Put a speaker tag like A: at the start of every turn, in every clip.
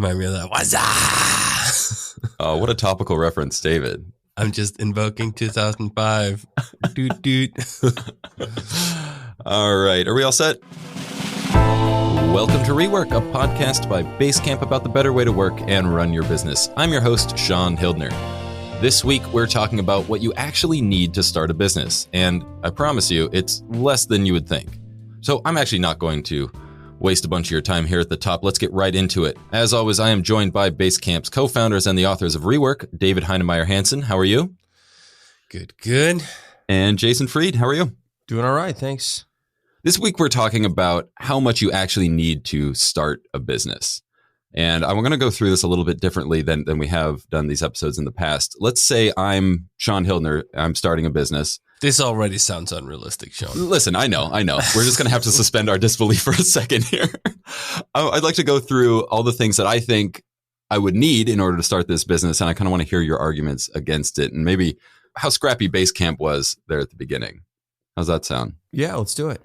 A: Remind me of that. What's that?
B: Oh, what a topical reference, David.
A: I'm just invoking 2005. Doot doot.
B: All right. Are we all set? Welcome to Rework, a podcast by Basecamp about the better way to work and run your business. I'm your host, Sean Hildner. This week, we're talking about what you actually need to start a business. And I promise you, it's less than you would think. So I'm actually not going to waste a bunch of your time here at the top. Let's get right into it. As always, I am joined by Basecamp's co-founders and the authors of Rework, David Heinemeier Hansen. How are you?
A: Good.
B: And Jason Fried. How are you?
C: Doing all right, thanks.
B: This week, we're talking about how much you actually need to start a business. And I'm going to go through this a little bit differently than we have done these episodes in the past. Let's say I'm Sean Hildner. I'm starting a business.
A: This already sounds unrealistic, Sean.
B: Listen, I know. We're just going to have to suspend our disbelief for a second here. I'd like to go through all the things that I think I would need in order to start this business. And I kind of want to hear your arguments against it and maybe how scrappy Basecamp was there at the beginning. How's that sound?
C: Yeah, let's do it.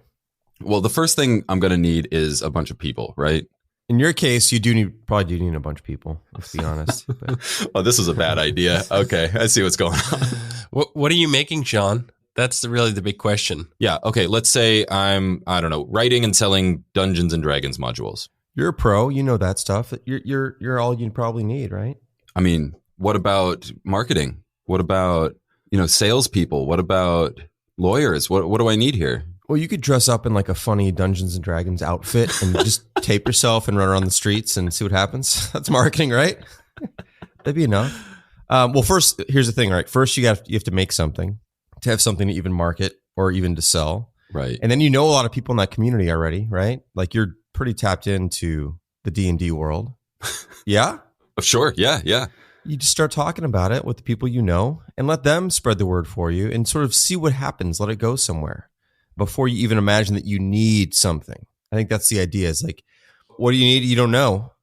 B: Well, the first thing I'm going to need is a bunch of people, right?
C: In your case, you probably do need a bunch of people, let's be honest.
B: Oh, this is a bad idea. Okay, I see what's going on.
A: What are you making, Sean? That's really the big question.
B: Yeah, okay, let's say I'm, writing and selling Dungeons and Dragons modules.
C: You're a pro, you know that stuff. You're all you probably need, right?
B: I mean, what about marketing? What about, salespeople? What about lawyers? What do I need here?
C: Well, you could dress up in like a funny Dungeons and Dragons outfit and just tape yourself and run around the streets and see what happens. That's marketing, right? That'd be enough. Well, first, here's the thing, right? First, you have to make something to have something to even market or even to sell.
B: Right.
C: And then a lot of people in that community already, right? Like you're pretty tapped into the D&D world. Yeah?
B: Sure. Yeah.
C: You just start talking about it with the people you know and let them spread the word for you and sort of see what happens. Let it go somewhere before you even imagine that you need something. I think that's the idea. Is like, what do you need? You don't know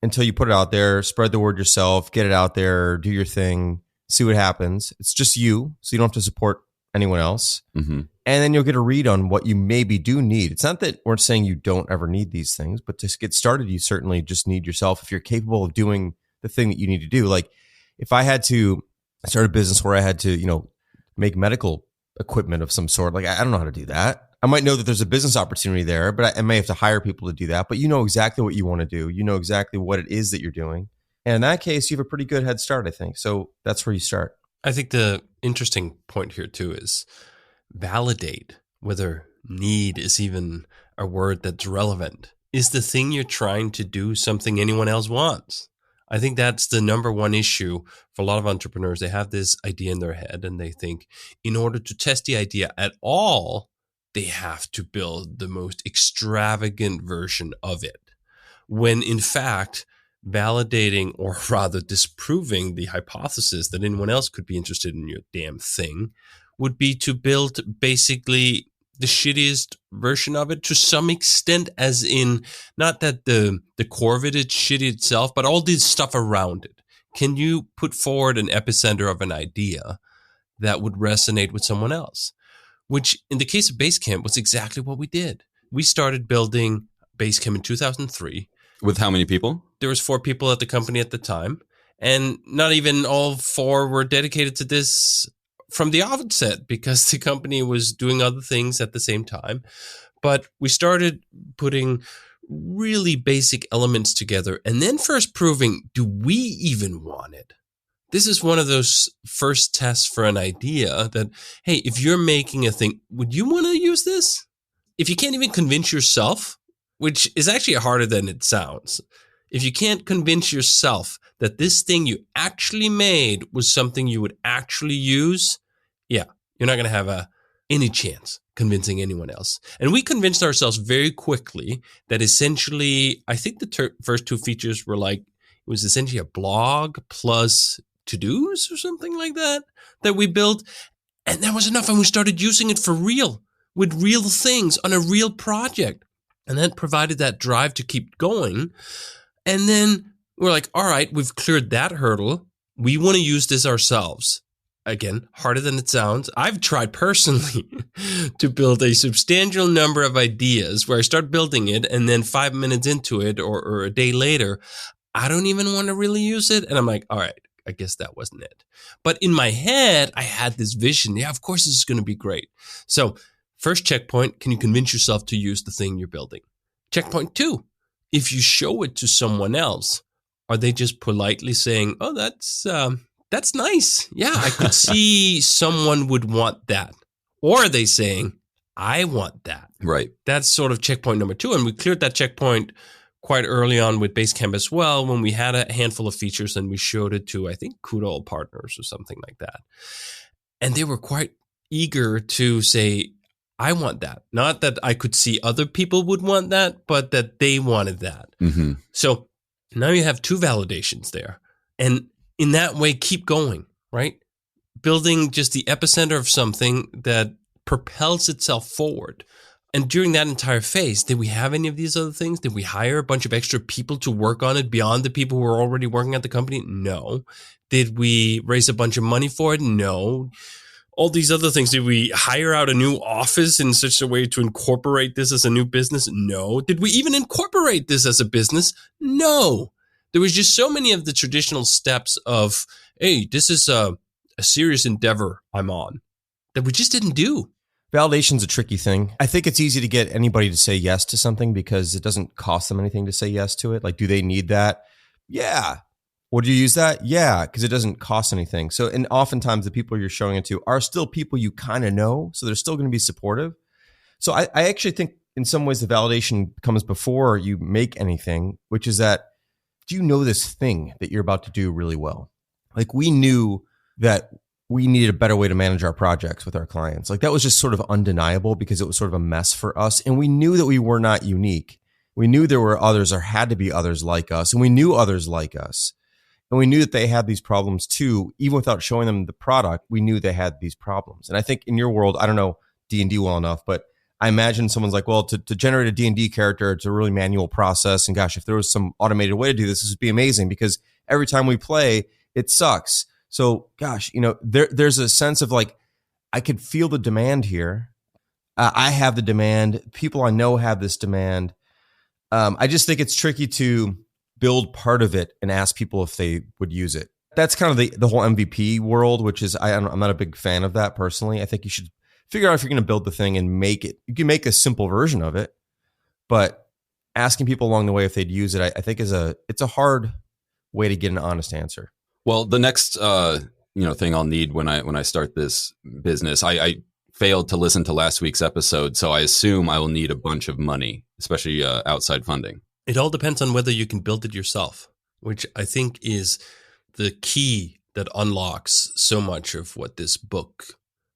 C: until you put it out there, spread the word yourself, get it out there, do your thing, see what happens. It's just you, so you don't have to support anyone else.
B: Mm-hmm.
C: And then you'll get a read on what you maybe do need. It's not that we're saying you don't ever need these things, but to get started, you certainly just need yourself if you're capable of doing the thing that you need to do. Like if I had to start a business where I had to, make medical equipment of some sort, like I don't know how to do that. I might know that there's a business opportunity there, but I may have to hire people to do that. But you know exactly what you want to do. You know exactly what it is that you're doing. And in that case, you have a pretty good head start, I think. So that's where you start.
A: I think the interesting point here too is validate whether need is even a word that's relevant. Is the thing you're trying to do something anyone else wants? I think that's the number one issue for a lot of entrepreneurs. They have this idea in their head and they think in order to test the idea at all, they have to build the most extravagant version of it. When in fact, validating or rather disproving the hypothesis that anyone else could be interested in your damn thing would be to build basically the shittiest version of it to some extent, as in not that the core of it is shitty itself, but all this stuff around it. Can you put forward an epicenter of an idea that would resonate with someone else? Which in the case of Basecamp was exactly what we did. We started building Basecamp in 2003.
B: With how many people?
A: There was 4 people at the company at the time, and not even all 4 were dedicated to this from the outset because the company was doing other things at the same time. But we started putting really basic elements together and then first proving, do we even want it? This is one of those first tests for an idea that, hey, if you're making a thing, would you want to use this? If you can't even convince yourself, which is actually harder than it sounds, if you can't convince yourself that this thing you actually made was something you would actually use, yeah, you're not going to have any chance convincing anyone else. And we convinced ourselves very quickly that essentially, I think the first 2 features were like, it was essentially a blog plus to-dos or something like that we built. And that was enough. And we started using it for real, with real things on a real project. And that provided that drive to keep going. And then we're like, all right, we've cleared that hurdle. We want to use this ourselves. Again, harder than it sounds. I've tried personally to build a substantial number of ideas where I start building it and then 5 minutes into it or a day later, I don't even want to really use it. And I'm like, all right, I guess that wasn't it. But in my head, I had this vision. Yeah, of course, this is going to be great. So first checkpoint, can you convince yourself to use the thing you're building? Checkpoint 2, if you show it to someone else, are they just politely saying, oh, that's nice. Yeah, I could see someone would want that. Or are they saying, I want that?
B: Right.
A: That's sort of checkpoint number 2. And we cleared that checkpoint quite early on with Basecamp as well, when we had a handful of features and we showed it to, I think, Kudo partners or something like that. And they were quite eager to say, I want that. Not that I could see other people would want that, but that they wanted that.
B: Mm-hmm.
A: So now you have 2 validations there. And in that way, keep going, right? Building just the epicenter of something that propels itself forward. And during that entire phase, did we have any of these other things? Did we hire a bunch of extra people to work on it beyond the people who were already working at the company? No. Did we raise a bunch of money for it? No. All these other things. Did we hire out a new office in such a way to incorporate this as a new business? No. Did we even incorporate this as a business? No. There was just so many of the traditional steps of, hey, this is a serious endeavor I'm on, that we just didn't do.
C: Validation's a tricky thing. I think it's easy to get anybody to say yes to something because it doesn't cost them anything to say yes to it. Like, do they need that? Yeah. Would you use that? Yeah, because it doesn't cost anything. So, and oftentimes the people you're showing it to are still people you kind of know, so they're still going to be supportive. So I actually think in some ways the validation comes before you make anything, which is that, do you know this thing that you're about to do really well? Like, we knew that we needed a better way to manage our projects with our clients. Like, that was just sort of undeniable because it was sort of a mess for us. And we knew that we were not unique. We knew there were others, or had to be others like us. And we knew others like us. And we knew that they had these problems too. Even without showing them the product, we knew they had these problems. And I think in your world, I don't know D&D well enough, but I imagine someone's like, well, to generate a D&D character, it's a really manual process. And gosh, if there was some automated way to do this, this would be amazing, because every time we play, it sucks. So gosh, there's a sense of like, I could feel the demand here. I have the demand. People I know have this demand. I just think it's tricky to build part of it and ask people if they would use it. That's kind of the whole MVP world, which is, I'm not a big fan of that personally. I think you should figure out if you're going to build the thing and make it. You can make a simple version of it, but asking people along the way if they'd use it, I think it's a hard way to get an honest answer.
B: Well, the next thing I'll need when I start this business, I failed to listen to last week's episode, so I assume I will need a bunch of money, especially outside funding.
A: It all depends on whether you can build it yourself, which I think is the key that unlocks so much of what this book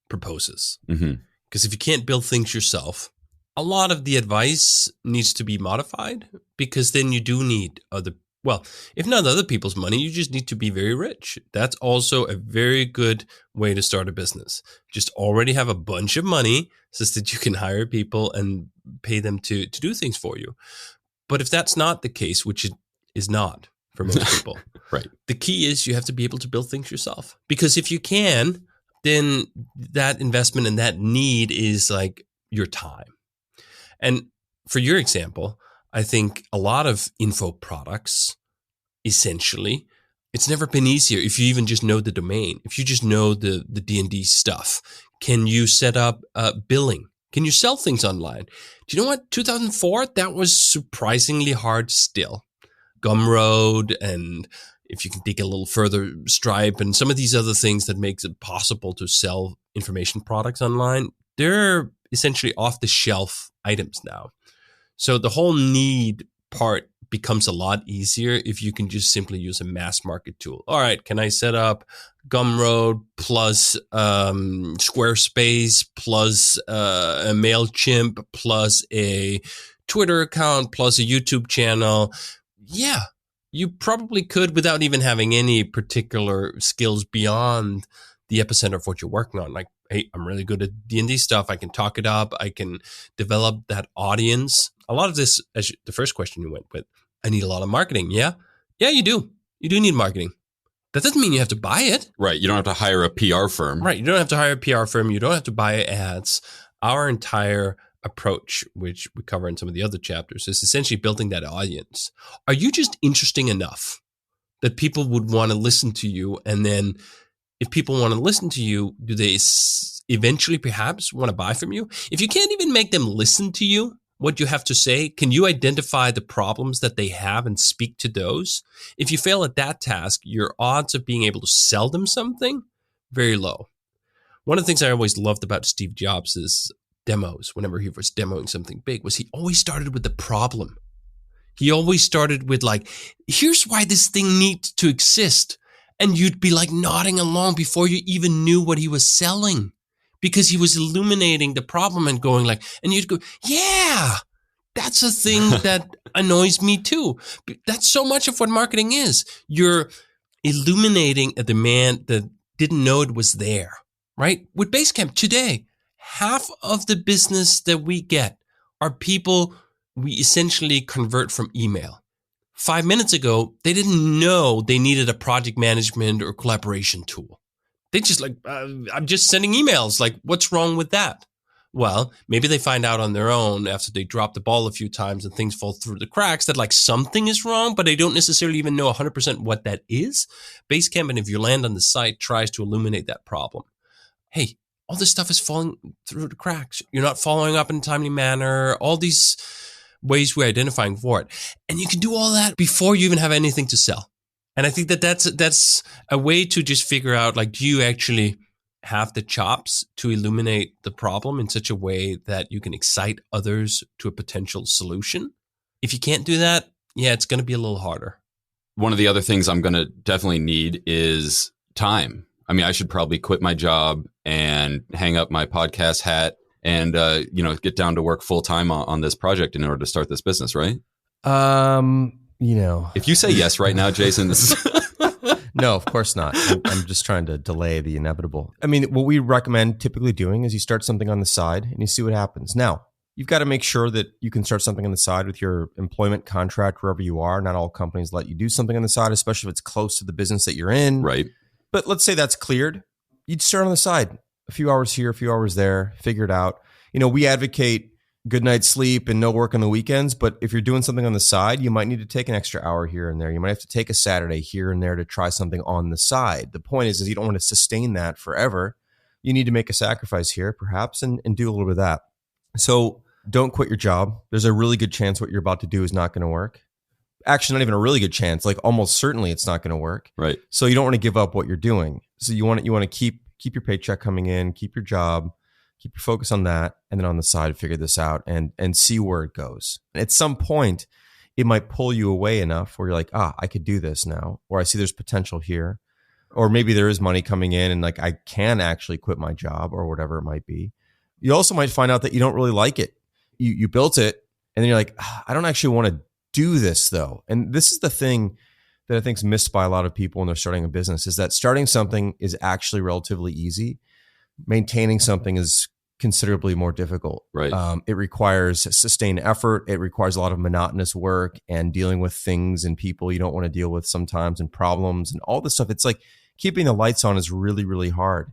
A: proposes.
B: Mm-hmm.
A: Because if you can't build things yourself, a lot of the advice needs to be modified, because then you do need if not other people's money, you just need to be very rich. That's also a very good way to start a business. Just already have a bunch of money so that you can hire people and pay them to do things for you. But if that's not the case, which it is not for most people,
B: right?
A: The key is you have to be able to build things yourself. Because if you can, then that investment and that need is like your time. And for your example, I think a lot of info products, essentially, it's never been easier if you even just know the domain. If you just know the D&D stuff, can you set up billing? Can you sell things online? Do you know what? 2004, that was surprisingly hard still. Gumroad, and if you can dig a little further, Stripe, and some of these other things that makes it possible to sell information products online, they're essentially off-the-shelf items now. So the whole need part becomes a lot easier if you can just simply use a mass market tool. All right, can I set up Gumroad plus Squarespace plus a MailChimp plus a Twitter account plus a YouTube channel? Yeah, you probably could without even having any particular skills beyond the epicenter of what you're working on. Like, hey, I'm really good at D&D stuff. I can talk it up. I can develop that audience. A lot of this, as the first question you went with, I need a lot of marketing. Yeah, you do. You do need marketing. That doesn't mean you have to buy it.
B: Right. You don't have to hire a PR firm.
A: Right. You don't have to hire a PR firm. You don't have to buy ads. Our entire approach, which we cover in some of the other chapters, is essentially building that audience. Are you just interesting enough that people would want to listen to you? And then if people want to listen to you, do they eventually perhaps want to buy from you? If you can't even make them listen to you, what you have to say, can you identify the problems that they have and speak to those? If you fail at that task, your odds of being able to sell them something, very low. One of the things I always loved about Steve Jobs' demos, whenever he was demoing something big, was he always started with the problem. He always started with like, here's why this thing needs to exist. And you'd be like nodding along before you even knew what he was selling, because he was illuminating the problem and going like, and you'd go, yeah, that's a thing that annoys me too. That's so much of what marketing is. You're illuminating a demand that didn't know it was there, right? With Basecamp today, half of the business that we get are people we essentially convert from email. 5 minutes ago, they didn't know they needed a project management or collaboration tool. They just like, I'm just sending emails. Like, what's wrong with that? Well, maybe they find out on their own after they drop the ball a few times and things fall through the cracks that like something is wrong, but they don't necessarily even know 100% what that is. Basecamp, and if you land on the site, tries to illuminate that problem. Hey, all this stuff is falling through the cracks. You're not following up in a timely manner. All these ways we're identifying for it. And you can do all that before you even have anything to sell. And I think that that's a way to just figure out, like, do you actually have the chops to illuminate the problem in such a way that you can excite others to a potential solution? If you can't do that, yeah, it's going to be a little harder.
B: One of the other things I'm going to definitely need is time. I mean, I should probably quit my job and hang up my podcast hat and, get down to work full time on this project in order to start this business, right? If you say yes right now, Jason, this is...
C: No, of course not. I'm just trying to delay the inevitable. I mean, what we recommend typically doing is you start something on the side and you see what happens. Now, you've got to make sure that you can start something on the side with your employment contract wherever you are. Not all companies let you do something on the side, especially if it's close to the business that you're in.
B: Right.
C: But let's say that's cleared. You'd start on the side. A few hours here, a few hours there, figure it out. We advocate good night's sleep and no work on the weekends. But if you're doing something on the side, you might need to take an extra hour here and there. You might have to take a Saturday here and there to try something on the side. The point is you don't want to sustain that forever. You need to make a sacrifice here, perhaps, and do a little bit of that. So don't quit your job. There's a really good chance what you're about to do is not going to work. Actually, not even a really good chance. Like almost certainly it's not going to work.
B: Right.
C: So you don't want to give up what you're doing. So you want to keep your paycheck coming in, keep your job, keep your focus on that, and then on the side, figure this out and see where it goes. And at some point, it might pull you away enough where you're like, I could do this now, or I see there's potential here, or maybe there is money coming in and like I can actually quit my job or whatever it might be. You also might find out that you don't really like it. You built it, and then you're like, I don't actually want to do this though. And this is the thing that I think is missed by a lot of people when they're starting a business, is that starting something is actually relatively easy. Maintaining something is considerably more difficult.
B: Right.
C: It requires sustained effort. It requires a lot of monotonous work and dealing with things and people you don't want to deal with sometimes, and problems and all this stuff. It's like keeping the lights on is really, really hard.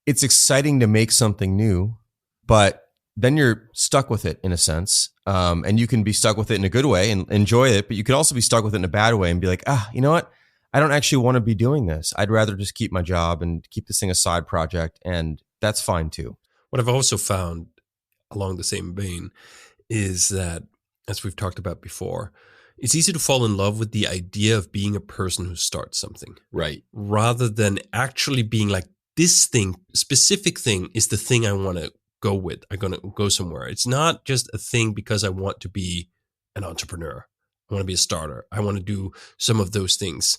C: It's exciting to make something new, but then you're stuck with it in a sense. And you can be stuck with it in a good way and enjoy it, but you could also be stuck with it in a bad way and be like, you know what? I don't actually want to be doing this. I'd rather just keep my job and keep this thing a side project. And that's fine too.
A: What I've also found along the same vein is that, as we've talked about before, it's easy to fall in love with the idea of being a person who starts something.
B: Right.
A: Rather than actually being like, this thing, specific thing is the thing I want to go with. I'm going to go somewhere. It's not just a thing because I want to be an entrepreneur. I want to be a starter. I want to do some of those things,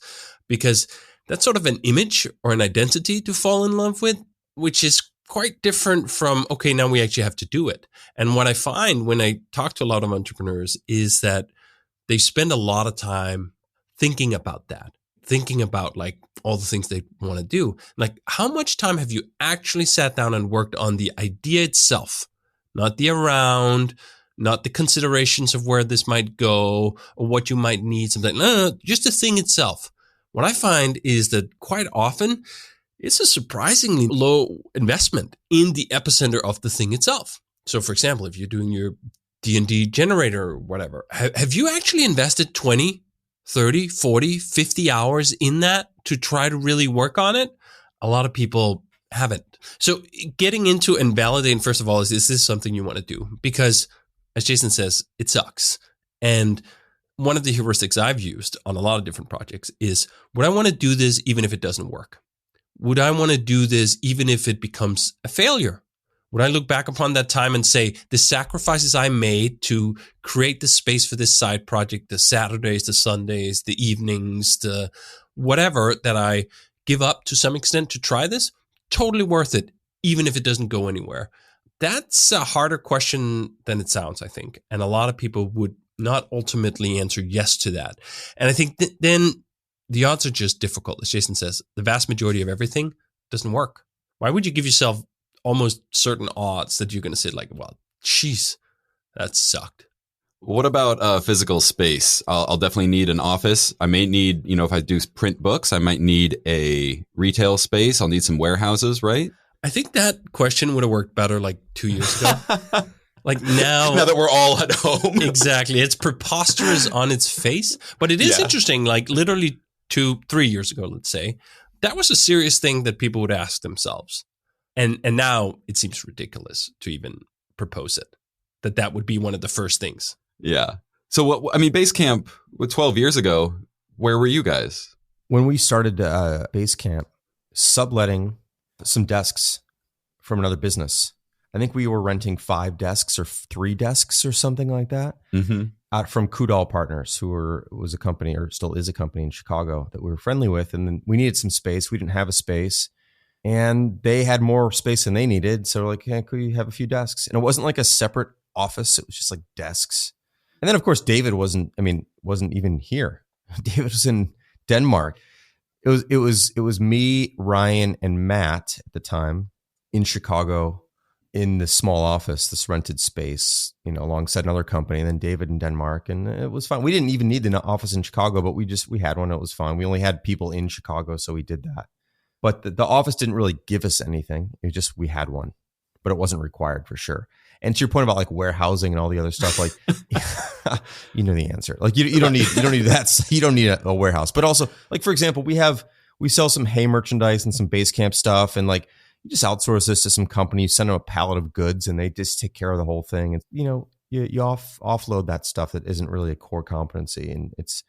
A: because that's sort of an image or an identity to fall in love with, which is quite different from, okay, now we actually have to do it. And what I find when I talk to a lot of entrepreneurs is that they spend a lot of time thinking about that, thinking about like all the things they want to do. Like, how much time have you actually sat down and worked on the idea itself, not the around, not the considerations of where this might go or what you might need, something. No, just the thing itself. What I find is that quite often it's a surprisingly low investment in the epicenter of the thing itself. So for example, if you're doing your D&D generator or whatever, have you actually invested 20, 30, 40, 50 hours in that to try to really work on it? A lot of people haven't. So getting into and validating, first of all, is this something you want to do? Because as Jason says, it sucks. And one of the heuristics I've used on a lot of different projects is, would I want to do this even if it doesn't work? Would I want to do this even if it becomes a failure? Would I look back upon that time and say, the sacrifices I made to create the space for this side project, the Saturdays, the Sundays, the evenings, the whatever that I give up to some extent to try this, totally worth it, even if it doesn't go anywhere? That's a harder question than it sounds, I think. And a lot of people would not ultimately answer yes to that. And I think then the odds are just difficult. As Jason says, the vast majority of everything doesn't work. Why would you give yourself almost certain odds that you're going to say like, well, geez, that sucked?
B: What about physical space? I'll definitely need an office. I may need, if I do print books, I might need a retail space. I'll need some warehouses, right?
A: I think that question would have worked better like 2 years ago. Like now
B: that we're all at home.
A: Exactly. It's preposterous on its face, but it is interesting. Like literally 2-3 years ago, let's say, that was a serious thing that people would ask themselves. And now it seems ridiculous to even propose it, that would be one of the first things.
B: Yeah. So Basecamp, 12 years ago, where were you guys?
C: When we started Basecamp, subletting some desks from another business. I think we were renting 5 desks or 3 desks or something like that out from Kudal Partners, who was a company, or still is a company in Chicago that we were friendly with. And then we needed some space. We didn't have a space. And they had more space than they needed. So we're like, hey, could we have a few desks? And it wasn't like a separate office. It was just like desks. And then, of course, David wasn't even here. David was in Denmark. It was me, Ryan, and Matt at the time in Chicago in this small office, this rented space, alongside another company, and then David in Denmark. And it was fun. We didn't even need the office in Chicago, but we had one. It was fine. We only had people in Chicago, so we did that. But the office didn't really give us anything. It was just, we had one, but it wasn't required for sure. And to your point about like warehousing and all the other stuff, like, you know the answer. Like you don't need that. You don't need a warehouse. But also, like, for example, we sell some hay merchandise and some Basecamp stuff, and like you just outsource this to some company, you send them a pallet of goods, and they just take care of the whole thing. And you offload that stuff that isn't really a core competency, and it's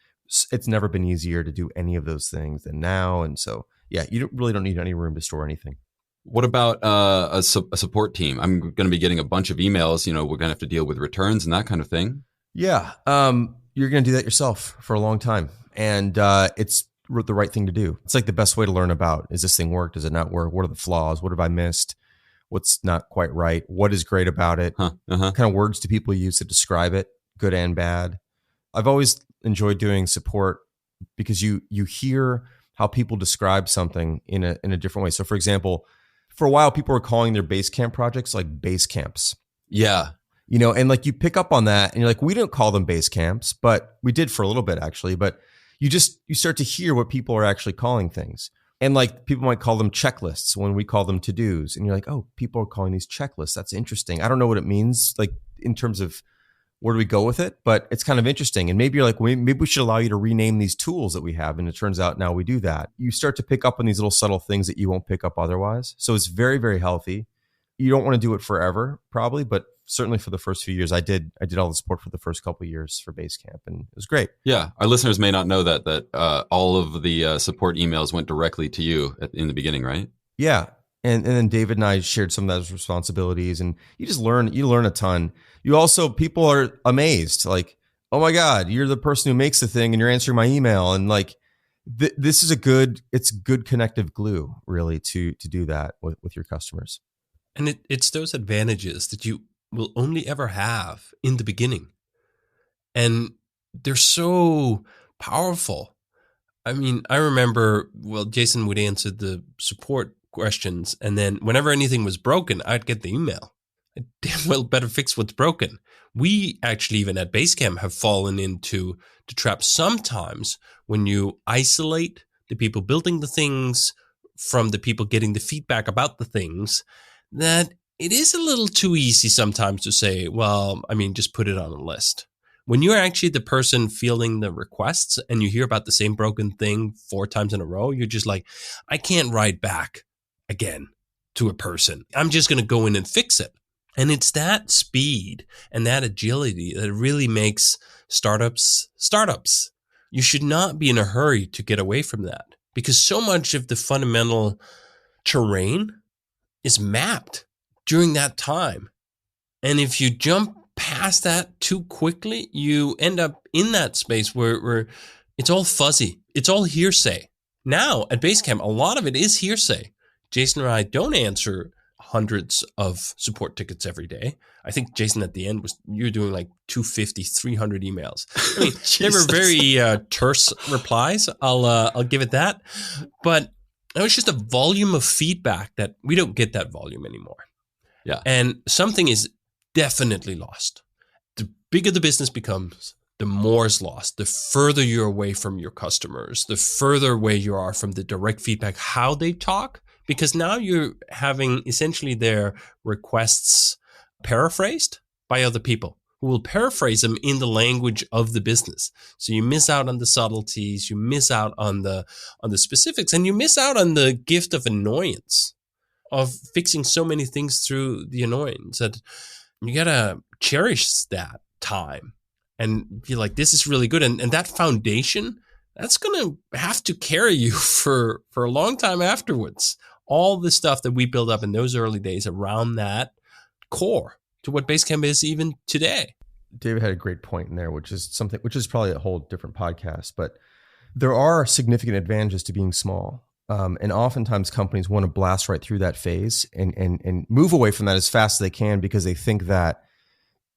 C: never been easier to do any of those things than now. And so, yeah, you really don't need any room to store anything.
B: What about a support team? I'm going to be getting a bunch of emails. We're going to have to deal with returns and that kind of thing.
C: Yeah. You're going to do that yourself for a long time. And it's the right thing to do. It's like the best way to learn about, is this thing work? Does it not work? What are the flaws? What have I missed? What's not quite right? What is great about it? What kind of words do people use to describe it, good and bad? I've always enjoyed doing support because you hear how people describe something in a different way. So for example, for a while, people were calling their Basecamp projects like base camps.
B: Yeah.
C: And like you pick up on that and you're like, we didn't call them base camps, but we did for a little bit actually. But you start to hear what people are actually calling things. And like people might call them checklists when we call them to-dos. And you're like, oh, people are calling these checklists. That's interesting. I don't know what it means, like in terms of where do we go with it, but it's kind of interesting. And maybe you're like, well, maybe we should allow you to rename these tools that we have. And it turns out now we do that. You start to pick up on these little subtle things that you won't pick up otherwise. So it's very, very healthy. You don't want to do it forever, probably, but certainly for the first few years, I did all the support for the first couple of years for Basecamp, and it was great.
B: Yeah, our listeners may not know that all of the support emails went directly to you in the beginning, right?
C: Yeah, and then David and I shared some of those responsibilities, and you learn a ton. You also, people are amazed, like, oh my God, you're the person who makes the thing, and you're answering my email, and like this is it's good connective glue, really, to do that with your customers.
A: And it's those advantages that you will only ever have in the beginning. And they're so powerful. I mean, I remember, Jason would answer the support questions, and then whenever anything was broken, I'd get the email. I damn well better fix what's broken. We actually, even at Basecamp, have fallen into the trap sometimes when you isolate the people building the things from the people getting the feedback about the things, that it is a little too easy sometimes to say, well, I mean, just put it on a list. When you're actually the person fielding the requests and you hear about the same broken thing 4 times in a row, you're just like, I can't write back again to a person. I'm just going to go in and fix it. And it's that speed and that agility that really makes startups startups. You should not be in a hurry to get away from that, because so much of the fundamental terrain is mapped during that time. And if you jump past that too quickly, you end up in that space where it's all fuzzy. It's all hearsay. Now at Basecamp, a lot of it is hearsay. Jason and I don't answer hundreds of support tickets every day. I think Jason at the end you're doing like 250, 300 emails. I mean, they were very terse replies. I'll give it that. But it was just a volume of feedback that we don't get that volume anymore.
B: Yeah.
A: And something is definitely lost. The bigger the business becomes, the more is lost. The further you're away from your customers, the further away you are from the direct feedback, how they talk, because now you're having essentially their requests paraphrased by other people who will paraphrase them in the language of the business. So you miss out on the subtleties, you miss out on the specifics, and you miss out on the gift of annoyance, of fixing so many things through the annoyance. That you gotta cherish that time and be like, this is really good. And that foundation, that's gonna have to carry you for a long time afterwards. All the stuff that we build up in those early days around that core to what Basecamp is even today.
C: David had a great point in there, which is probably a whole different podcast, but there are significant advantages to being small. And oftentimes companies want to blast right through that phase and move away from that as fast as they can, because they think that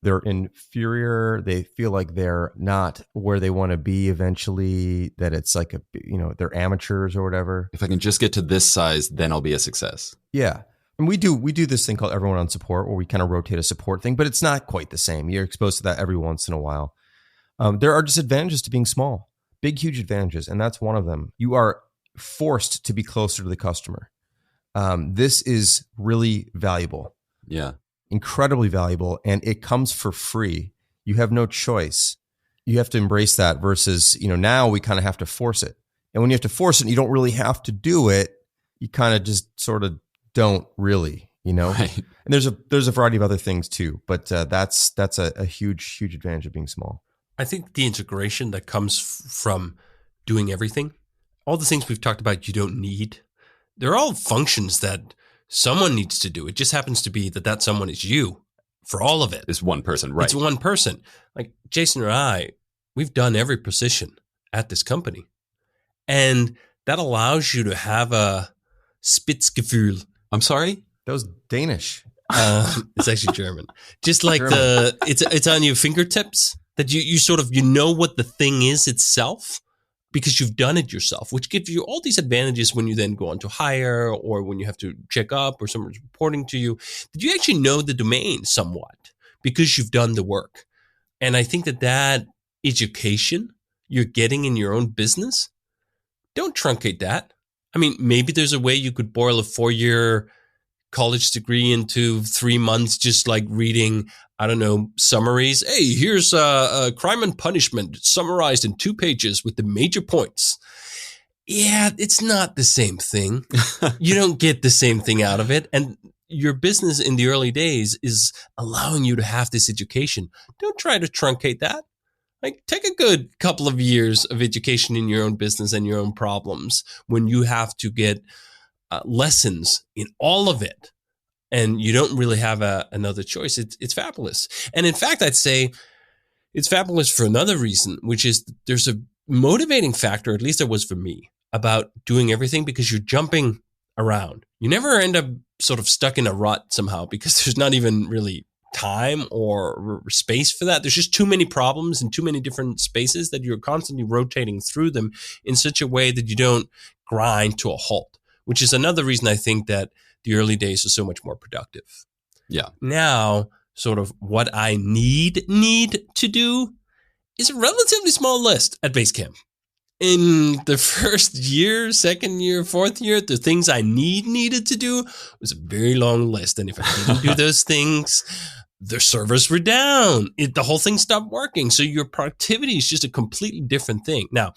C: they're inferior. They feel like they're not where they want to be eventually, that it's like they're amateurs or whatever.
B: If I can just get to this size, then I'll be a success.
C: Yeah. And we do this thing called Everyone on Support, where we kind of rotate a support thing, but it's not quite the same. You're exposed to that every once in a while. There are disadvantages to being small, big, huge advantages. And that's one of them. You are forced to be closer to the customer. This is really valuable.
B: Yeah.
C: Incredibly valuable. And it comes for free. You have no choice. You have to embrace that versus, now we kind of have to force it. And when you have to force it, and you don't really have to do it. You kind of just sort of don't really,
B: Right.
C: And there's a variety of other things too, but that's a huge advantage of being small.
A: I think the integration that comes from doing everything, all the things we've talked about, you don't need. They're all functions that someone needs to do. It just happens to be that someone is you for all of it.
B: It's one person, right?
A: It's one person. Like Jason or I, we've done every position at this company. And that allows you to have a Spitzgefühl.
B: I'm sorry?
C: That was Danish.
A: It's actually German. Just like it's on your fingertips, that you sort of, what the thing is itself, because you've done it yourself, which gives you all these advantages when you then go on to hire, or when you have to check up, or someone's reporting to you, that you actually know the domain somewhat because you've done the work. And I think that education you're getting in your own business, don't truncate that. I mean, maybe there's a way you could boil a 4-year college degree into 3 months, just like reading, I don't know, summaries. Hey, here's a Crime and Punishment summarized in 2 pages with the major points. Yeah, it's not the same thing. You don't get the same thing out of it. And your business in the early days is allowing you to have this education. Don't try to truncate that. Like, take a good couple of years of education in your own business and your own problems when you have to get lessons in all of it, and you don't really have another choice. It's fabulous. And in fact, I'd say it's fabulous for another reason, which is there's a motivating factor, at least there was for me, about doing everything, because you're jumping around. You never end up sort of stuck in a rut somehow, because there's not even really time or space for that. There's just too many problems in too many different spaces that you're constantly rotating through them in such a way that you don't grind to a halt, which is another reason I think that the early days are so much more productive.
B: Yeah.
A: Now, sort of what I need to do is a relatively small list at Basecamp. in the first year, second year, fourth year, the things I needed to do was a very long list. And if I didn't do those things, the servers were down. The whole thing stopped working. So your productivity is just a completely different thing. Now,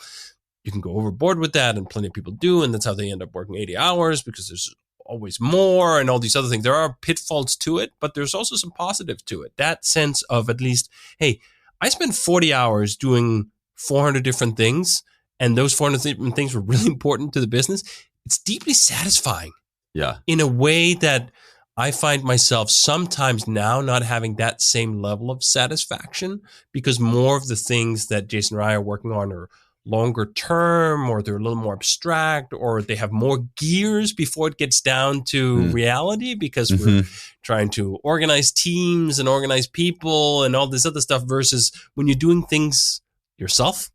A: you can go overboard with that, and plenty of people do, and that's how they end up working 80 hours because there's always more and all these other things. There are pitfalls to it, but there's also some positives to it. That sense of at least, hey, I spent 40 hours doing 400 different things, and those 400 different things were really important to the business. It's deeply satisfying.
B: Yeah.
A: In a way that I find myself sometimes now not having that same level of satisfaction because more of the things that Jason and I are working on are longer term, or they're a little more abstract, or they have more gears before it gets down to reality because we're trying to organize teams and organize people and all this other stuff, versus when you're doing things yourself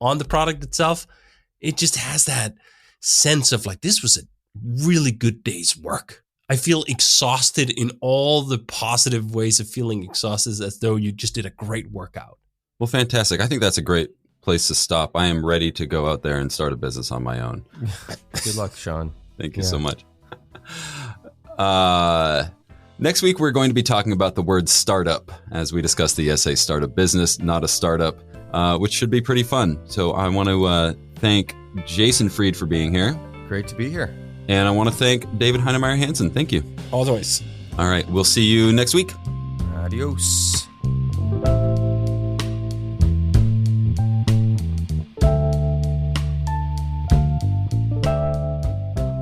A: on the product itself, it just has that sense of like, this was a really good day's work. I feel exhausted in all the positive ways of feeling exhausted, as though you just did a great workout.
B: Well, fantastic. I think that's a great place to stop. I am ready to go out there and start a business on my own.
C: Good luck, Sean.
B: Thank you so much. Next week, we're going to be talking about the word startup as we discuss the essay Start a Business, Not a Startup, which should be pretty fun. So I want to thank Jason Fried for being here.
C: Great to be here.
B: And I want to thank David Heinemeier Hansen. Thank you.
A: Always.
B: All right. We'll see you next week.
C: Adios.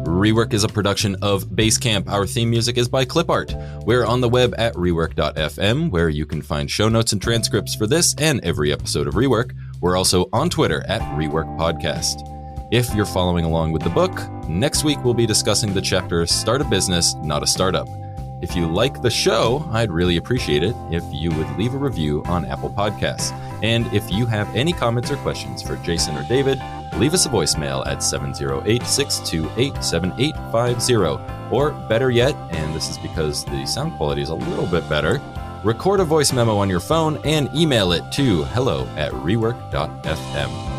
B: Rework is a production of Basecamp. Our theme music is by Clipart. We're on the web at rework.fm, where you can find show notes and transcripts for this and every episode of Rework. We're also on Twitter at Rework Podcast. If you're following along with the book, next week we'll be discussing the chapter Start a Business, Not a Startup. If you like the show, I'd really appreciate it if you would leave a review on Apple Podcasts. And if you have any comments or questions for Jason or David, leave us a voicemail at 708-628-7850. Or better yet, and this is because the sound quality is a little bit better, record a voice memo on your phone and email it to hello@rework.fm.